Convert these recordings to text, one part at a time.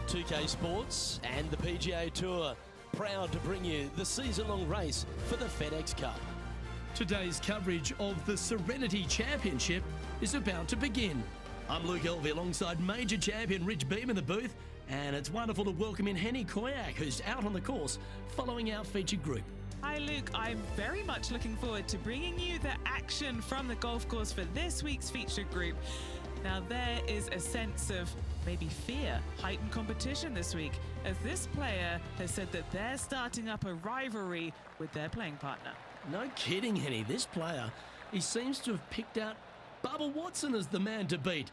2K Sports and the PGA Tour, proud to bring you the season-long race for the FedEx Cup. Today's coverage of the Serenity Championship is about to begin. I'm Luke Elvey alongside major champion Rich Beam in the booth, and it's wonderful to welcome in Henny Koyak, who's out on the course following our featured group. Hi Luke, I'm very much looking forward to bringing you the action from the golf course for this week's featured group. Now there is a sense of maybe fear, heightened competition this week, as this player has said that they're starting up a rivalry with their playing partner. No kidding, Henny. This player, he seems to have picked out Bubba Watson as the man to beat.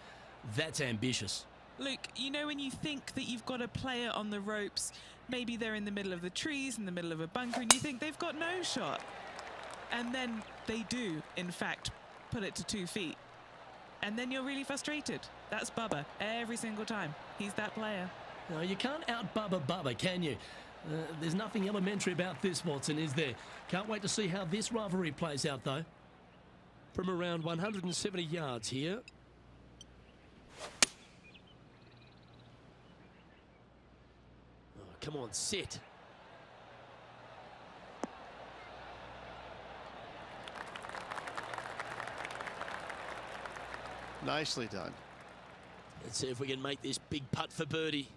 That's ambitious. Luke, you know when you think that you've got a player on the ropes, maybe they're in the middle of the trees, in the middle of a bunker, and you think they've got no shot. And then they do, in fact, put it to 2 feet. And then you're really frustrated. That's Bubba every single time. He's that player. No, you can't out-Bubba Bubba, can you? There's nothing elementary about this, Watson, is there? Can't wait to see how this rivalry plays out, though. From around 170 yards here. Oh, come on, sit. Nicely done. Let's see if we can make this big putt for birdie.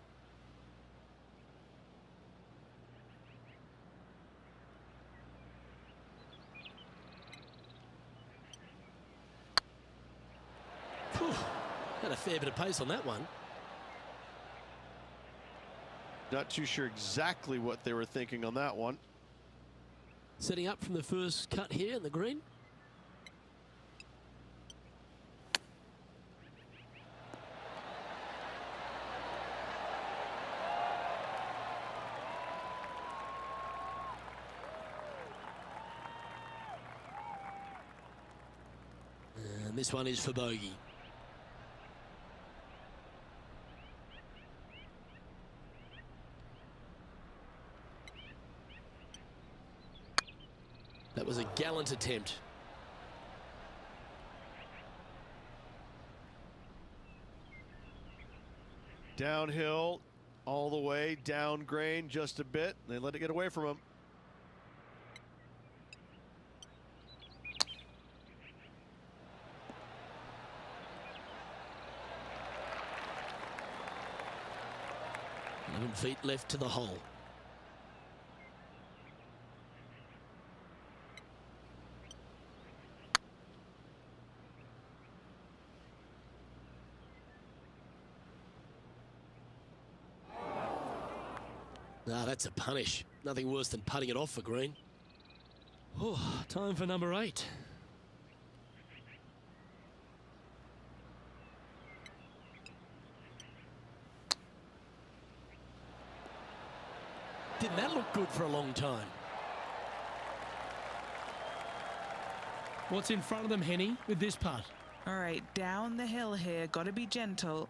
Whew, had a fair bit of pace on that one. Not too sure exactly what they were thinking on that one. Setting up from the first cut here in the green. And this one is for bogey. That was a gallant attempt. Downhill all the way, down grain just a bit. They let it get away from him. Feet left to the hole. Ah, that's a punish. Nothing worse than putting it off for green. Oh, time for number 8. Didn't that look good for a long time? What's in front of them, Henny, with this putt? All right, down the hill here, got to be gentle.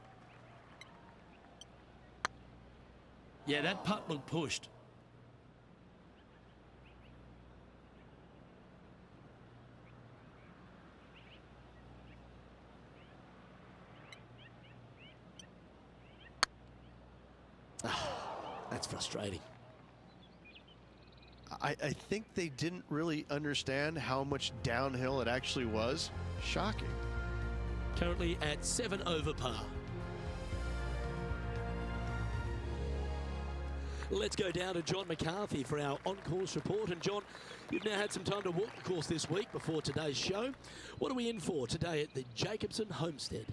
Yeah, that putt looked pushed. That's frustrating. I think they didn't really understand how much downhill it actually was. Shocking. Currently at 7 over par. Let's go down to John McCarthy for our on-course report. And John, you've now had some time to walk the course this week before today's show. What are we in for today at the Jacobson Homestead?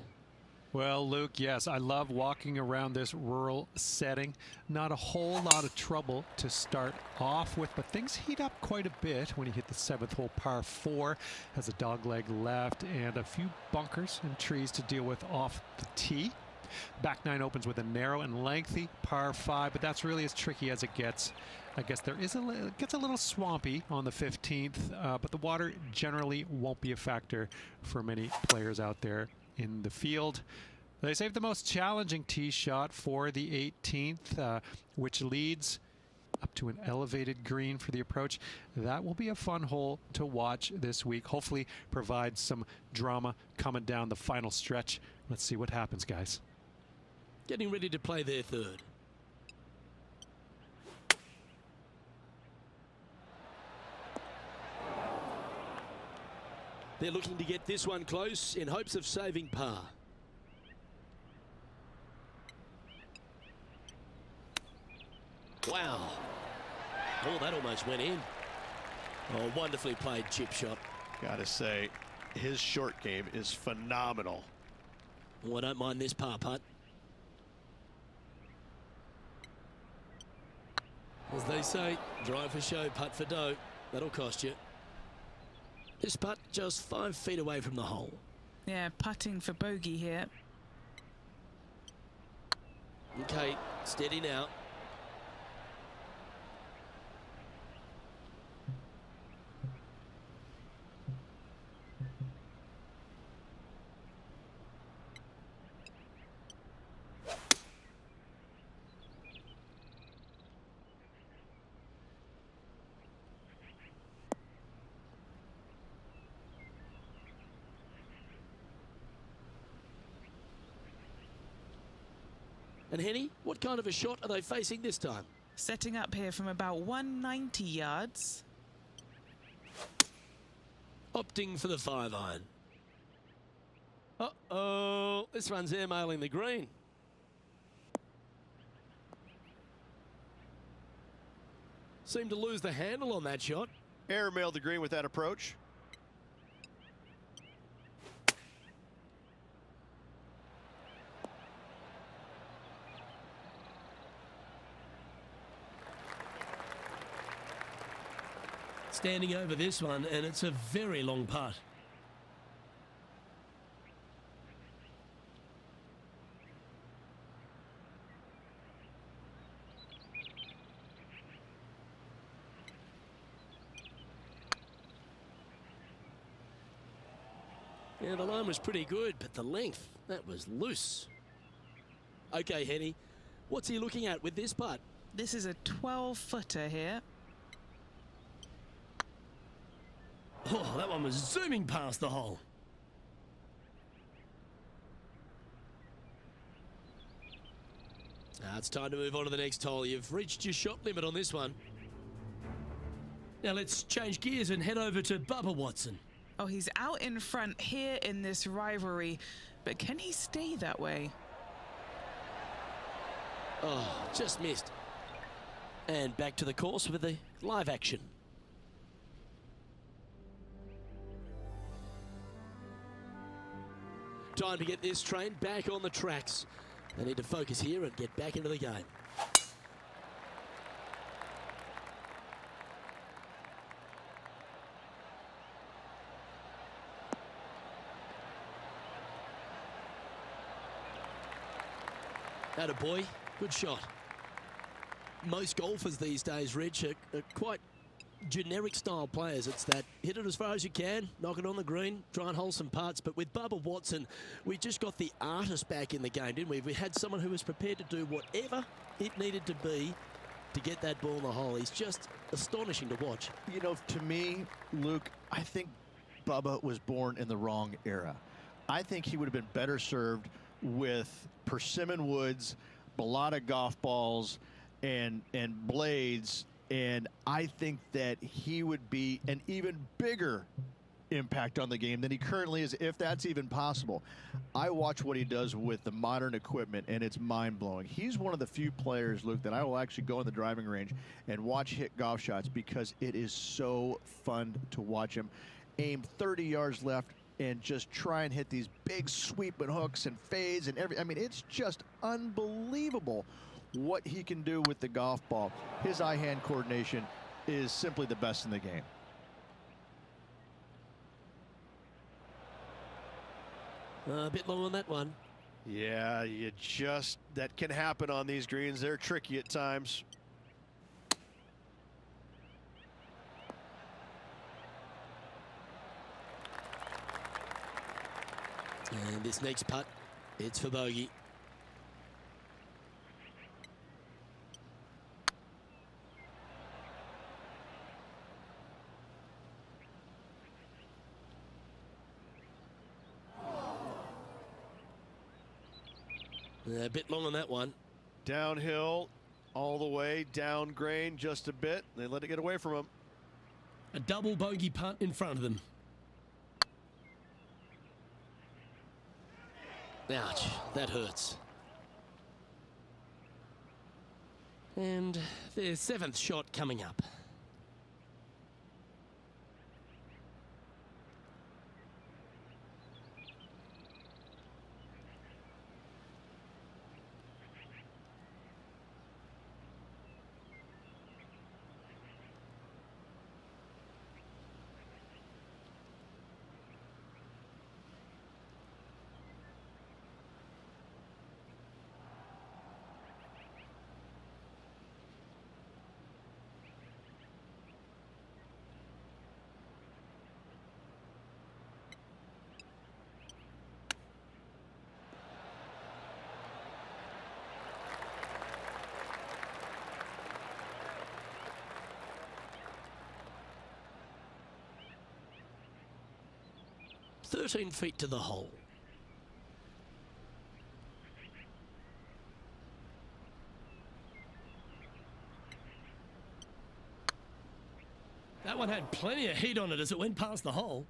Well, Luke, yes, I love walking around this rural setting. Not a whole lot of trouble to start off with, but things heat up quite a bit when you hit the 7th hole, par 4. Has a dogleg left and a few bunkers and trees to deal with off the tee. Back 9 opens with a narrow and lengthy par 5, but that's really as tricky as it gets. I guess there is it gets a little swampy on the 15th, but the water generally won't be a factor for many players out there in the field. They saved the most challenging tee shot for the 18th, which leads up to an elevated green for the approach. That will be a fun hole to watch this week. Hopefully provide some drama coming down the final stretch. Let's see what happens, guys. Getting ready to play their third. They're looking to get this one close in hopes of saving par. Wow. Oh, that almost went in. Oh, wonderfully played chip shot. Gotta say, his short game is phenomenal. Oh, I don't mind this par putt. As they say, drive for show, putt for dough. That'll cost you. This putt just 5 feet away from the hole. Yeah, putting for bogey here. Okay, steady now. And Henny, what kind of a shot are they facing this time? Setting up here from about 190 yards. Opting for the 5-iron. Uh-oh, this one's airmailing the green. Seemed to lose the handle on that shot. Airmailed the green with that approach. Standing over this one, and it's a very long putt. Yeah, the line was pretty good, but the length, that was loose. Okay, Henny, what's he looking at with this putt? This is a 12-footer here. Oh, that one was zooming past the hole. Now it's time to move on to the next hole. You've reached your shot limit on this one. Now let's change gears and head over to Bubba Watson. Oh, he's out in front here in this rivalry, but can he stay that way? Oh, just missed. And back to the course with the live action. Time to get this train back on the tracks. They need to focus here and get back into the game. Attaboy, good shot. Most golfers these days, Rich, are quite generic style players. It's that hit it as far as you can, knock it on the green, try and hold some putts. But with Bubba Watson, we just got the artist back in the game, didn't we? We had someone who was prepared to do whatever it needed to be to get that ball in the hole. He's just astonishing to watch. You know, to me, Luke, I think Bubba was born in the wrong era. I think he would have been better served with persimmon woods, balata golf balls, and blades. And I think that he would be an even bigger impact on the game than he currently is, if that's even possible. I watch what he does with the modern equipment, and it's mind-blowing. He's one of the few players, Luke, that I will actually go in the driving range and watch hit golf shots because it is so fun to watch him aim 30 yards left and just try and hit these big sweeping hooks and fades and I mean, it's just unbelievable what he can do with the golf ball. His eye-hand coordination is simply the best in the game. A bit long on that one. Yeah, that can happen on these greens. They're tricky at times. And this next putt, it's for bogey. A bit long on that one. Downhill, all the way, down grain just a bit. They let it get away from him. A double bogey putt in front of them. Ouch, that hurts. And their 7th shot coming up. "13 feet to the hole." That one had plenty of heat on it as it went past the hole.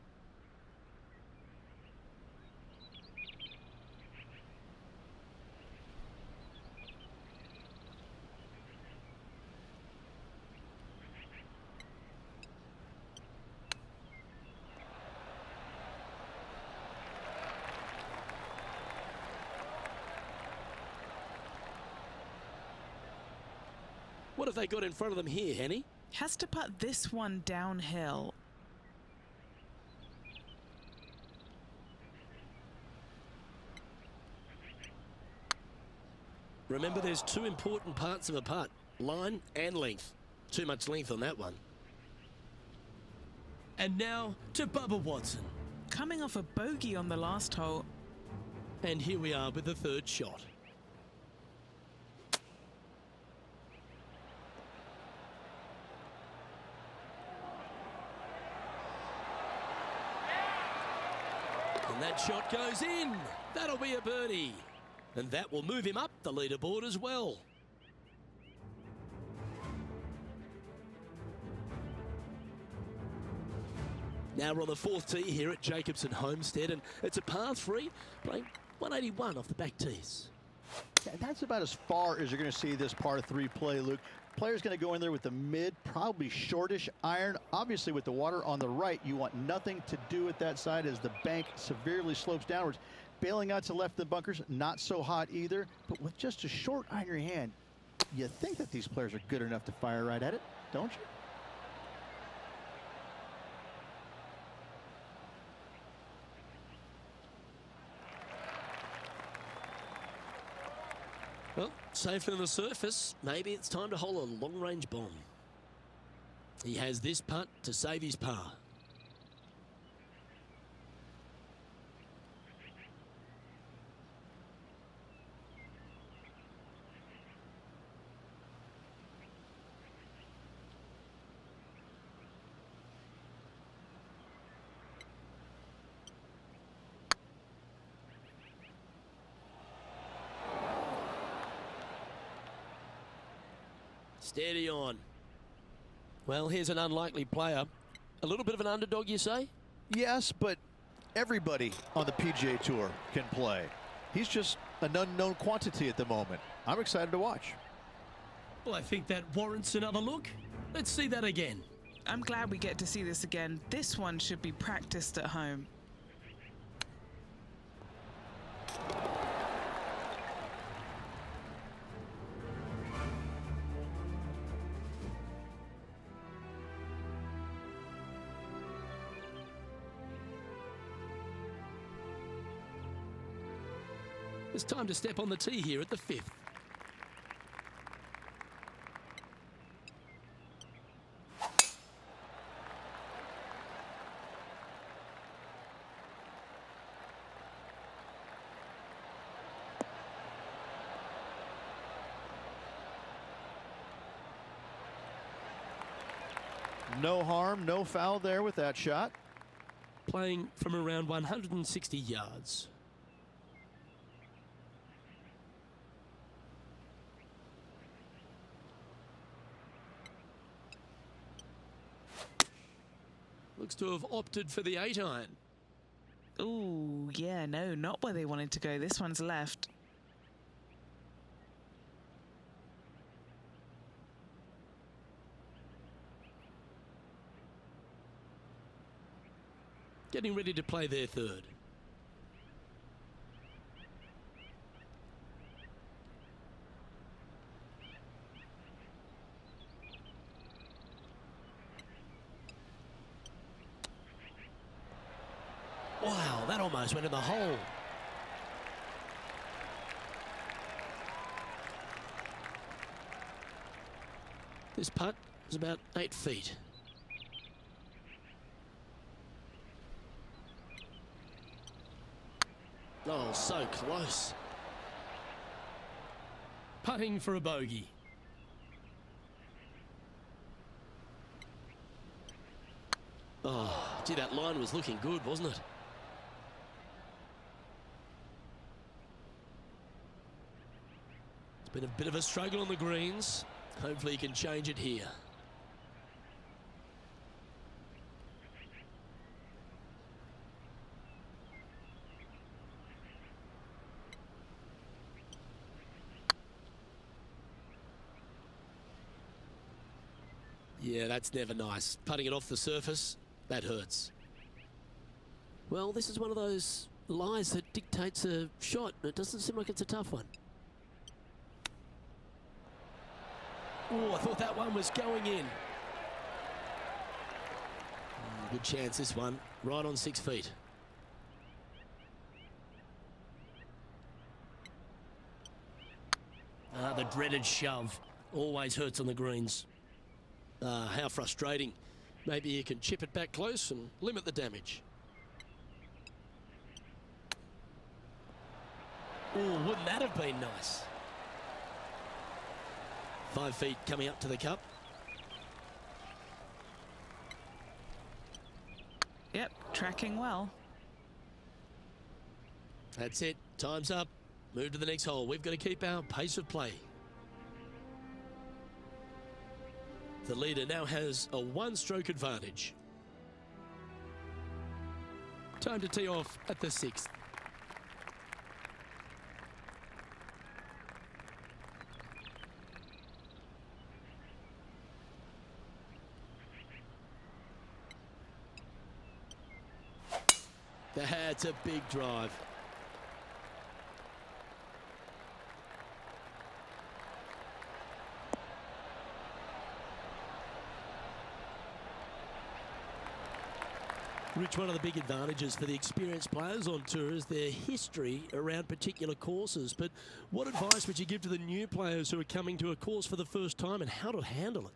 What have they got in front of them here, Henny? Has to putt this one downhill. Remember, there's 2 important parts of a putt: line and length. Too much length on that one. And now to Bubba Watson. Coming off a bogey on the last hole. And here we are with the 3rd shot. And that shot goes in. That'll be a birdie. And that will move him up the leaderboard as well. Now we're on the 4th tee here at Jacobson Homestead, and it's a par 3, playing 181 off the back tees. And that's about as far as you're going to see this par 3 play, Luke. Player's going to go in there with the mid, probably shortish iron. Obviously, with the water on the right, you want nothing to do with that side as the bank severely slopes downwards. Bailing out to left of the bunkers, not so hot either. But with just a short iron in your hand, you think that these players are good enough to fire right at it, don't you? Well, safe on the surface. Maybe it's time to hole a long-range bomb. He has this putt to save his par. Steady on. Well, here's an unlikely player. A little bit of an underdog, you say? Yes, but everybody on the PGA Tour can play. He's just an unknown quantity at the moment. I'm excited to watch. Well, I think that warrants another look. Let's see that again. I'm glad we get to see this again. This one should be practiced at home. It's time to step on the tee here at the 5th. No harm, no foul there with that shot. Playing from around 160 yards. Looks to have opted for the 8-iron. Ooh, yeah, no, not where they wanted to go. This one's left. Getting ready to play their third. Wow, that almost went in the hole. This putt is about 8 feet. Oh, so close. Putting for a bogey. Oh, gee, that line was looking good, wasn't it? It's been a bit of a struggle on the greens. Hopefully he can change it here. Yeah, that's never nice. Putting it off the surface, that hurts. Well, this is one of those lies that dictates a shot. It doesn't seem like it's a tough one. Oh, I thought that one was going in. Good chance, this one. Right on 6 feet. The dreaded shove. Always hurts on the greens. How frustrating. Maybe you can chip it back close and limit the damage. Oh, wouldn't that have been nice? 5 feet coming up to the cup. Yep, tracking well. That's it. Time's up. Move to the next hole. We've got to keep our pace of play. The leader now has a one-stroke advantage. Time to tee off at the 6th. That's a big drive. Rich, one of the big advantages for the experienced players on tour is their history around particular courses. But what advice would you give to the new players who are coming to a course for the first time and how to handle it?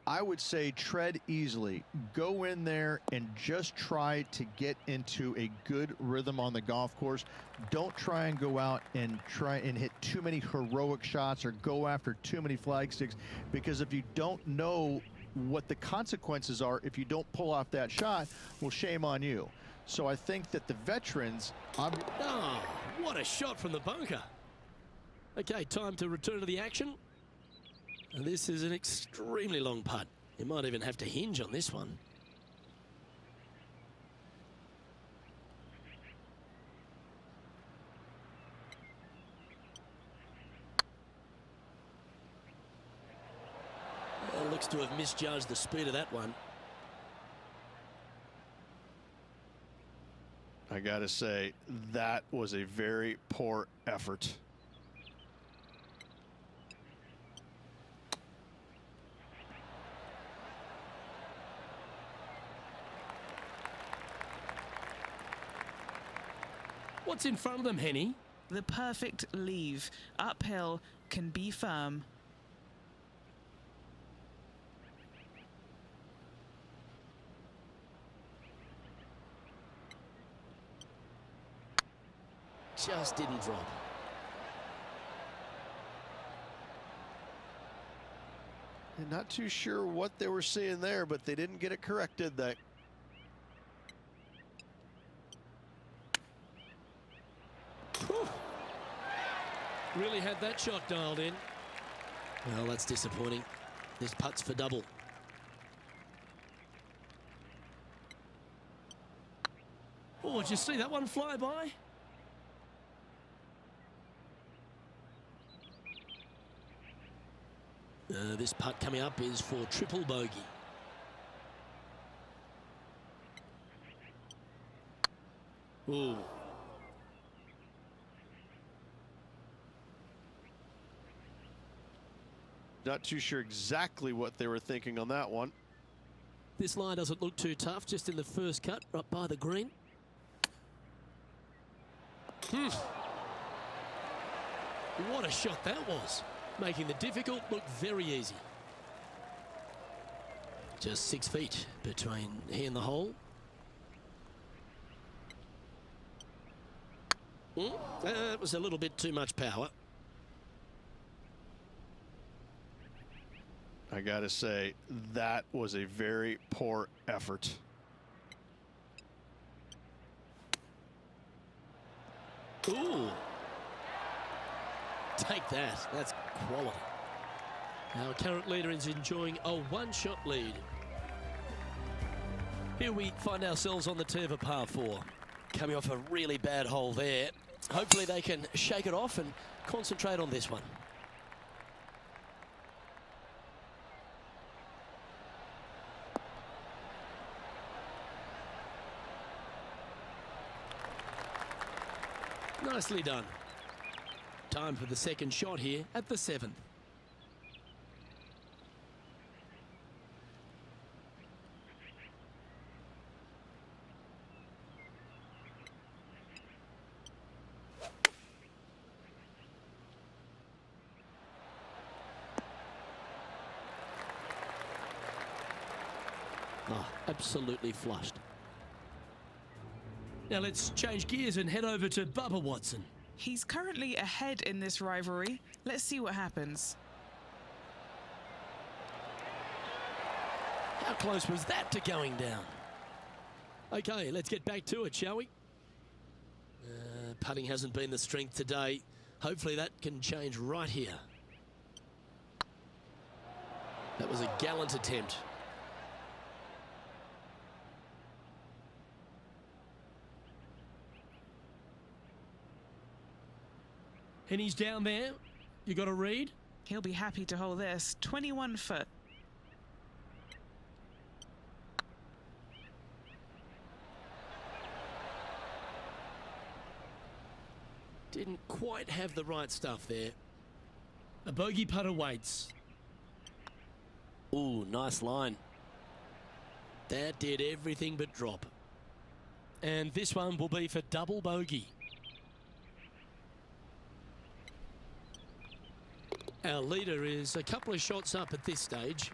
I would say tread easily. Go in there and just try to get into a good rhythm on the golf course. Don't try and go out and hit too many heroic shots or go after too many flag sticks, because if you don't know what the consequences are if you don't pull off that shot, well, shame on you. So I think that the veterans... Oh, what a shot from the bunker. Okay, time to return to the action. And this is an extremely long putt. You might even have to hinge on this one. Well, looks to have misjudged the speed of that one. I gotta say, that was a very poor effort. What's in front of them, Henny? The perfect leave. Uphill, can be firm. Just didn't drop. And not too sure what they were seeing there, but they didn't get it corrected. That really had that shot dialed in. Well, that's disappointing. This putt's for double. Oh, did you see that one fly by? This putt coming up is for triple bogey. Ooh. Not too sure exactly what they were thinking on that one. This line doesn't look too tough, just in the first cut, right by the green. What a shot that was, making the difficult look very easy. Just 6 feet between he and the hole. It was a little bit too much power. I gotta say, that was a very poor effort. Ooh. Take that. That's quality. Our current leader is enjoying a one-shot lead. Here we find ourselves on the tee of a par 4. Coming off a really bad hole there. Hopefully they can shake it off and concentrate on this one. Nicely done. Time for the second shot here at the 7th. Oh, absolutely flushed. Now let's change gears and head over to Bubba Watson. He's currently ahead in this rivalry. Let's see what happens. How close was that to going down? Okay, let's get back to it, shall we? Putting hasn't been the strength today. Hopefully that can change right here. That was a gallant attempt. And he's down there. You got a read? He'll be happy to hold this. 21 foot. Didn't quite have the right stuff there. A bogey putt awaits. Ooh, nice line. That did everything but drop. And this one will be for double bogey. Our leader is a couple of shots up at this stage.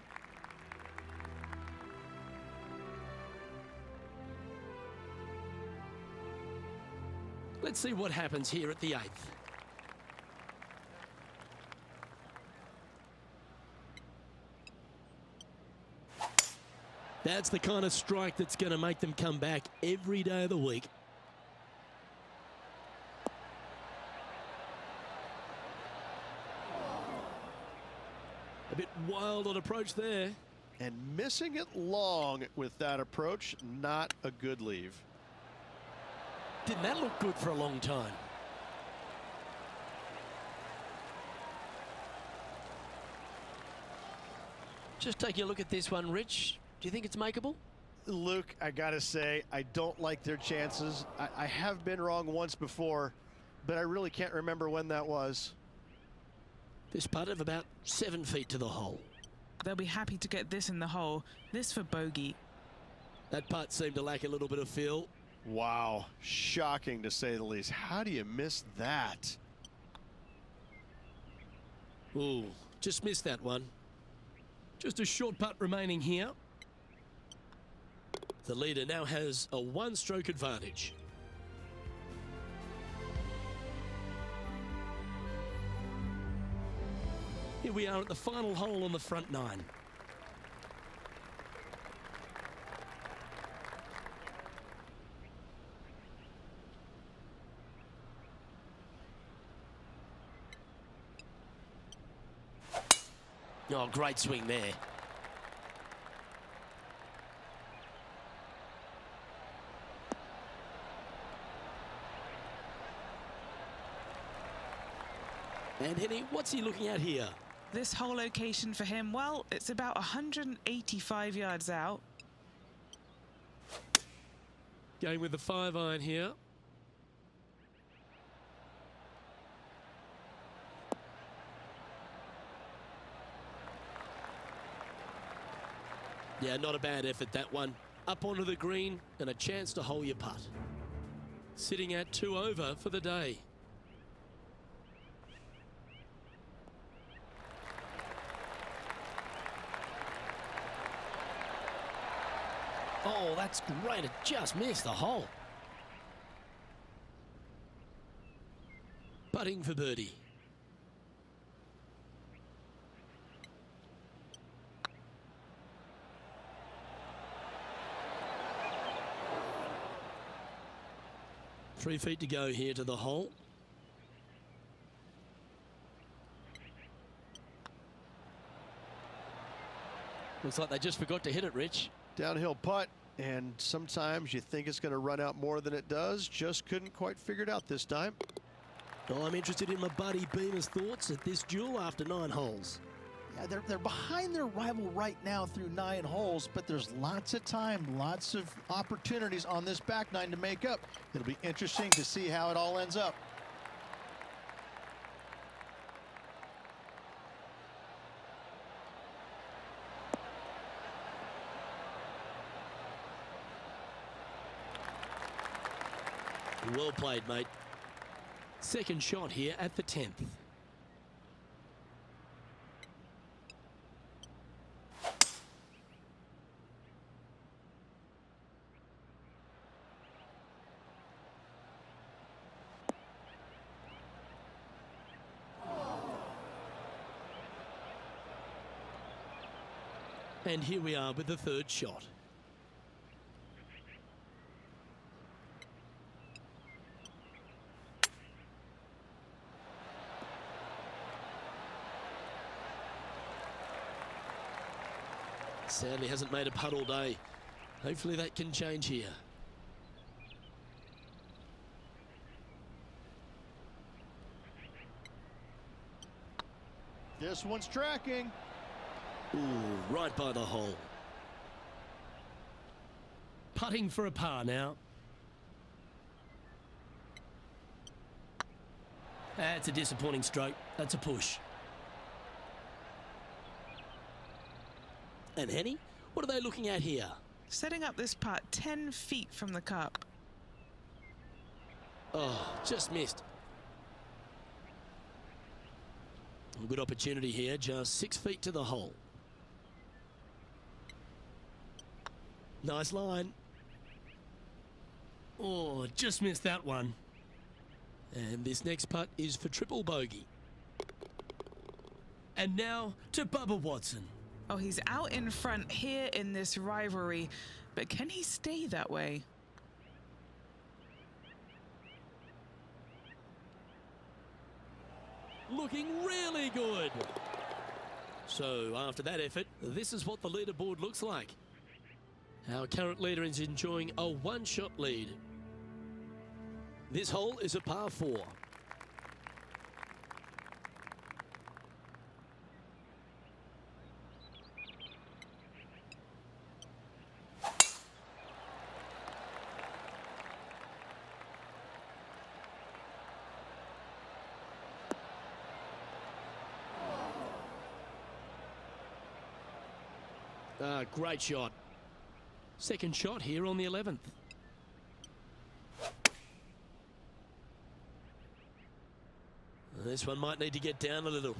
Let's see what happens here at the 8th. That's the kind of strike that's going to make them come back every day of the week. A bit wild on approach there. And missing it long with that approach, not a good leave. Didn't that look good for a long time? Just taking a look at this one, Rich. Do you think it's makeable? Luke, I gotta say, I don't like their chances. I have been wrong once before, but I really can't remember when that was. This putt of about 7 feet to the hole. They'll be happy to get this in the hole. This for bogey. That putt seemed to lack a little bit of feel. Wow, shocking to say the least. How do you miss that? Ooh, just missed that one. Just a short putt remaining here. The leader now has a one-stroke advantage. Here we are at the final hole on the front 9. Oh, great swing there. And Henny, what's he looking at here? This whole location for him, well, it's about 185 yards out. Going with the 5-iron here. Yeah, not a bad effort, that one. Up onto the green and a chance to hole your putt. Sitting at 2 over for the day. Oh, that's great. It just missed the hole. Putting for birdie. Three feet to go here to the hole. Looks like they just forgot to hit it, Rich. Downhill putt, and sometimes you think it's going to run out more than it does. Just couldn't quite figure it out this time. Well, I'm interested in my buddy Beamer's thoughts at this duel after 9 holes. Yeah, they're behind their rival right now through 9 holes, but there's lots of time, lots of opportunities on this back 9 to make up. It'll be interesting to see how it all ends up. Well played, mate. Second shot here at the 10th. And here we are with the third shot. Sadly hasn't made a putt all day. Hopefully that can change here. This one's tracking. Ooh, right by the hole. Putting for a par now. That's a disappointing stroke. That's a push. And Henny, what are they looking at here? Setting up this putt 10 feet from the cup. Oh, just missed. A good opportunity here, just 6 feet to the hole. Nice line. Oh, just missed that one. And this next putt is for triple bogey. And now to Bubba Watson. Oh, he's out in front here in this rivalry, but can he stay that way? Looking really good. So after that effort, this is what the leaderboard looks like. Our current leader is enjoying a 1-shot lead. This hole is a par 4. Great shot. Second shot here on the 11th. This one might need to get down a little.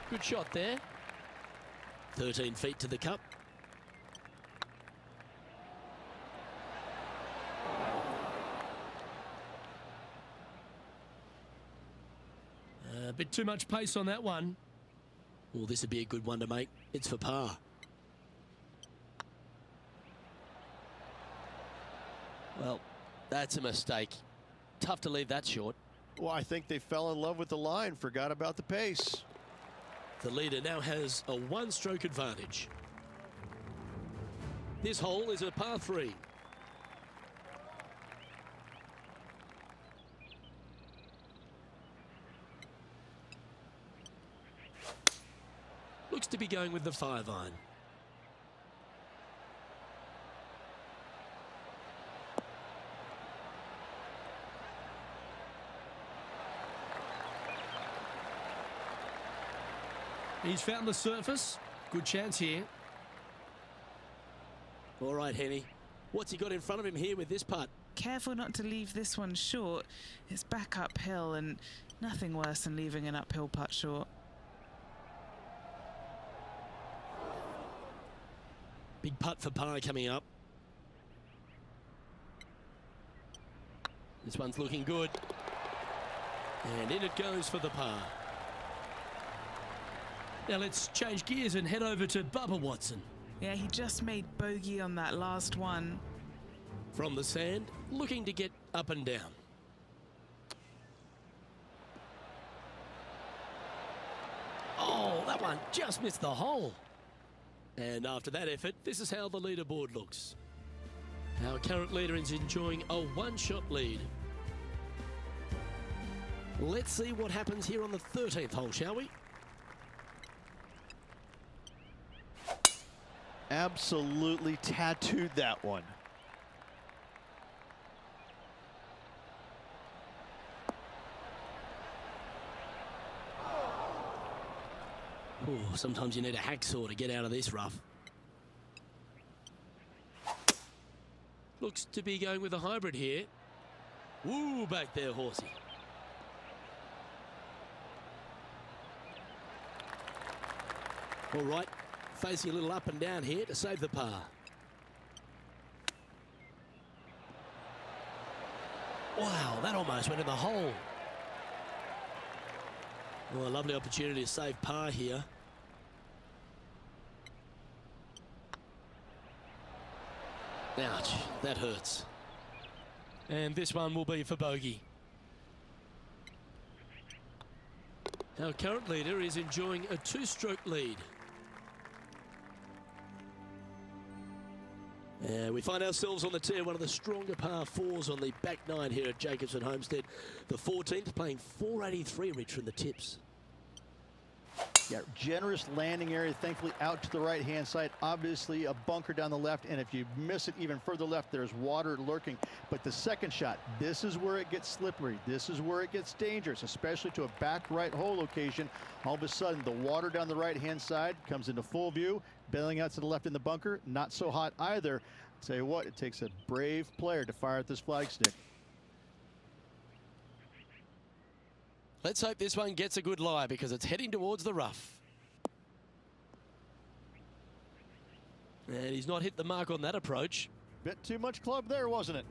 Good shot there. 13 feet to the cup. A bit too much pace on that one. Well, this would be a good one to make. It's for par. Well, that's a mistake. Tough to leave that short. Well, I think they fell in love with the line, forgot about the pace. The leader now has a 1-stroke advantage. This hole is a par 3. Looks to be going with the 5-iron. He's found the surface. Good chance here. All right, Henny. What's he got in front of him here with this putt? Careful not to leave this one short. It's back uphill, and nothing worse than leaving an uphill putt short. Big putt for par coming up. This one's looking good. And in it goes for the par. Now let's change gears and head over to Bubba Watson. Yeah, he just made bogey on that last one. From the sand, looking to get up and down. Oh, that one just missed the hole. And after that effort, this is how the leaderboard looks. Our current leader is enjoying a one-shot lead. Let's see what happens here on the 13th hole, shall we? Absolutely tattooed that one. Ooh, sometimes you need a hacksaw to get out of this rough. Looks to be going with a hybrid here. Woo, back there, horsey. All right, facing a little up and down here to save the par. Wow, that almost went in the hole. Well, a lovely opportunity to save par here. Ouch, that hurts. And this one will be for bogey. Our current leader is enjoying a two-stroke lead. We find ourselves on the tee, one of the stronger par fours on the back nine here at Jacobson Homestead. The 14th playing 483, Rich, from the tips. Yeah, generous landing area, thankfully out to the right-hand side. Obviously a bunker down the left, and if you miss it even further left, there's water lurking. But the second shot, this is where it gets slippery. This is where it gets dangerous, especially to a back right hole location. All of a sudden, the water down the right-hand side comes into full view. Bailing out to the left in the bunker, not so hot either. I'll tell you what, it takes a brave player to fire at this flag stick. Let's hope this one gets a good lie because it's heading towards the rough. And he's not hit the mark on that approach. Bit too much club there, wasn't it?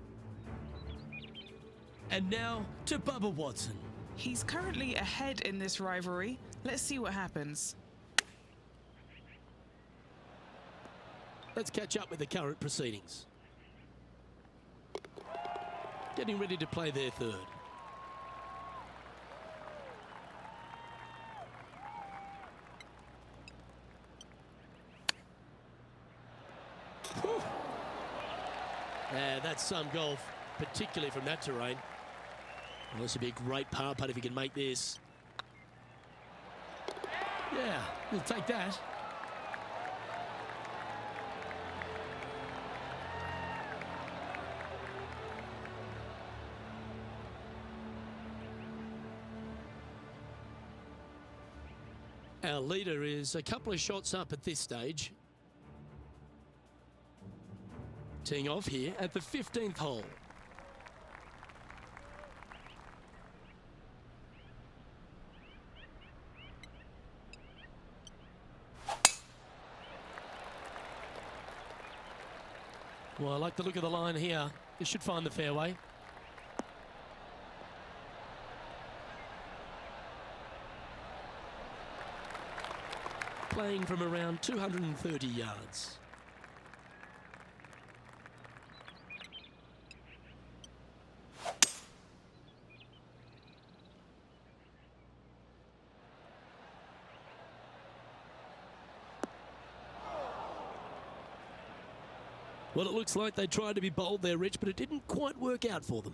And now to Bubba Watson. He's currently ahead in this rivalry. Let's see what happens. Let's catch up with the current proceedings. Getting ready to play their third. That's some golf, particularly from that terrain. Well, this would be a great par putt if he can make this. Yeah, we'll take that. Our leader is a couple of shots up at this stage. Teeing off here at the 15th hole. Well, I like the look of the line here. This should find the fairway. Playing from around 230 yards. Well, it looks like they tried to be bold there, Rich, but it didn't quite work out for them.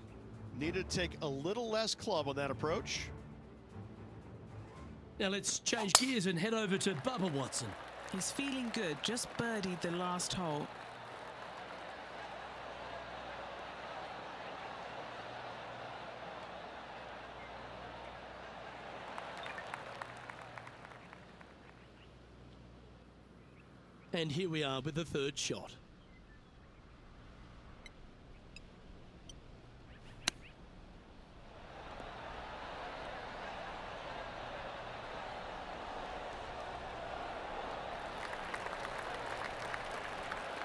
Needed to take a little less club on that approach. Now let's change gears and head over to Bubba Watson. He's feeling good, just birdied the last hole. And here we are with the third shot.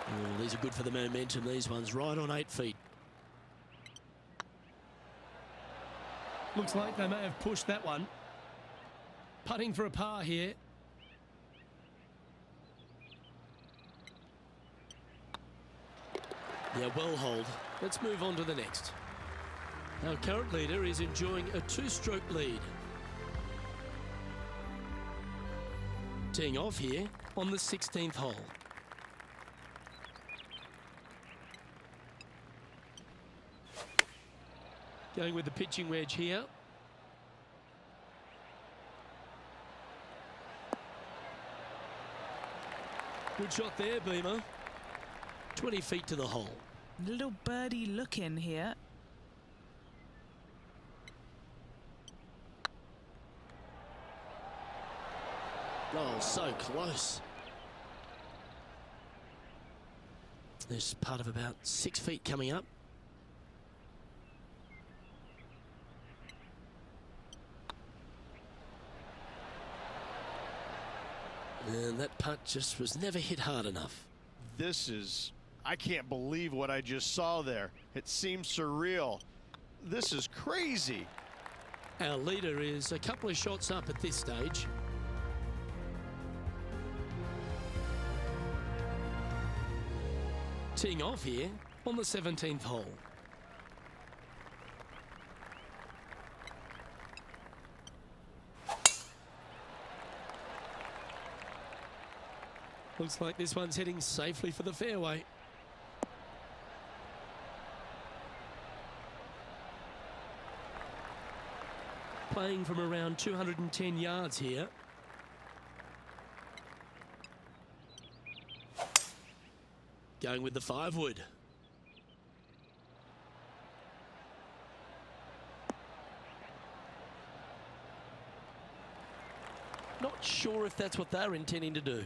Oh, these are good for the momentum, these ones, right on 8 feet. Looks like they may have pushed that one. Putting for a par here. Yeah, well hold. Let's move on to the next. Our current leader is enjoying a 2-stroke lead. Teeing off here on the 16th hole. Going with the pitching wedge here. Good shot there, Beamer. 20 feet to the hole. Little birdie look in here. Oh, so close. There's part of about 6 feet coming up. And that putt just was never hit hard enough. This is, I can't believe what I just saw there. It seems surreal. This is crazy. Our leader is a couple of shots up at this stage. Teeing off here on the 17th hole. Looks like this one's heading safely for the fairway. Playing from around 210 yards here. Going with the 5-wood. Not sure if that's what they're intending to do.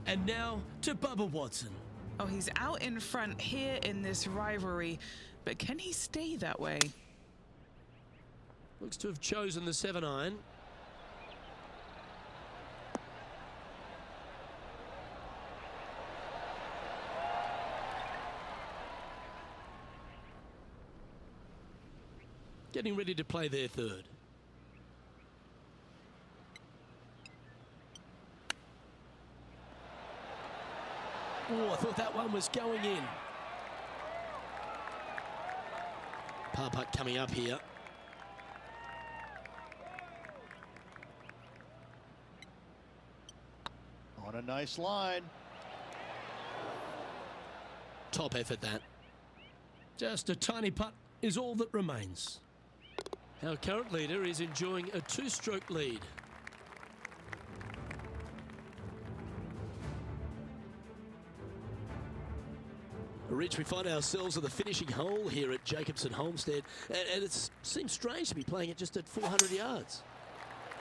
And now to Bubba Watson. Oh, he's out in front here in this rivalry, but can he stay that way? Looks to have chosen the 7-iron. Getting ready to play their third. Oh, I thought that one was going in. Par putt coming up here. On a nice line. Top effort that. Just a tiny putt is all that remains. Our current leader is enjoying a 2-stroke lead. Rich, we find ourselves at the finishing hole here at Jacobson Homestead, and it seems strange to be playing it just at 400 yards.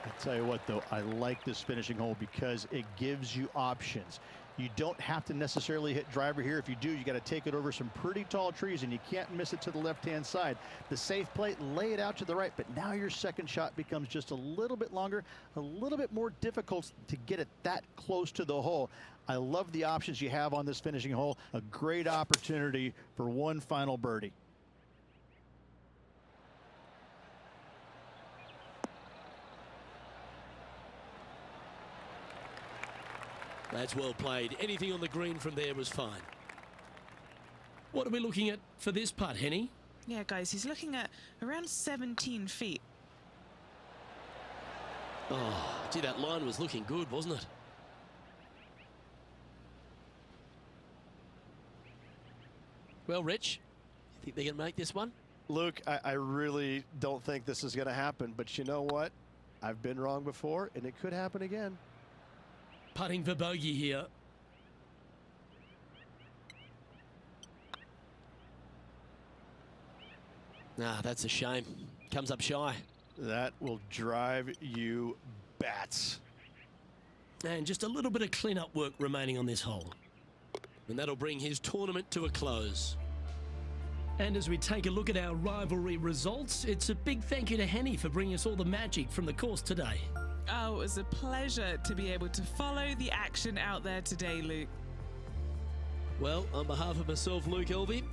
I tell you what, though, I like this finishing hole because it gives you options. You don't have to necessarily hit driver here. If you do, you got to take it over some pretty tall trees, and you can't miss it to the left-hand side. The safe play, lay it out to the right, but now your second shot becomes just a little bit longer, a little bit more difficult to get it that close to the hole. I love the options you have on this finishing hole. A great opportunity for one final birdie. That's well played. Anything on the green from there was fine. What are we looking at for this putt, Henny? Yeah, guys, he's looking at around 17 feet. Oh, gee, that line was looking good, wasn't it? Well, Rich, you think they're going to make this one? Luke, I really don't think this is going to happen, but you know what? I've been wrong before, and it could happen again. Putting for bogey here. Ah, that's a shame. Comes up shy. That will drive you bats. And just a little bit of clean-up work remaining on this hole. And that'll bring his tournament to a close. And as we take a look at our rivalry results, it's a big thank you to Henny for bringing us all the magic from the course today. Oh, it was a pleasure to be able to follow the action out there today, Luke. Well, on behalf of myself, Luke Elvey,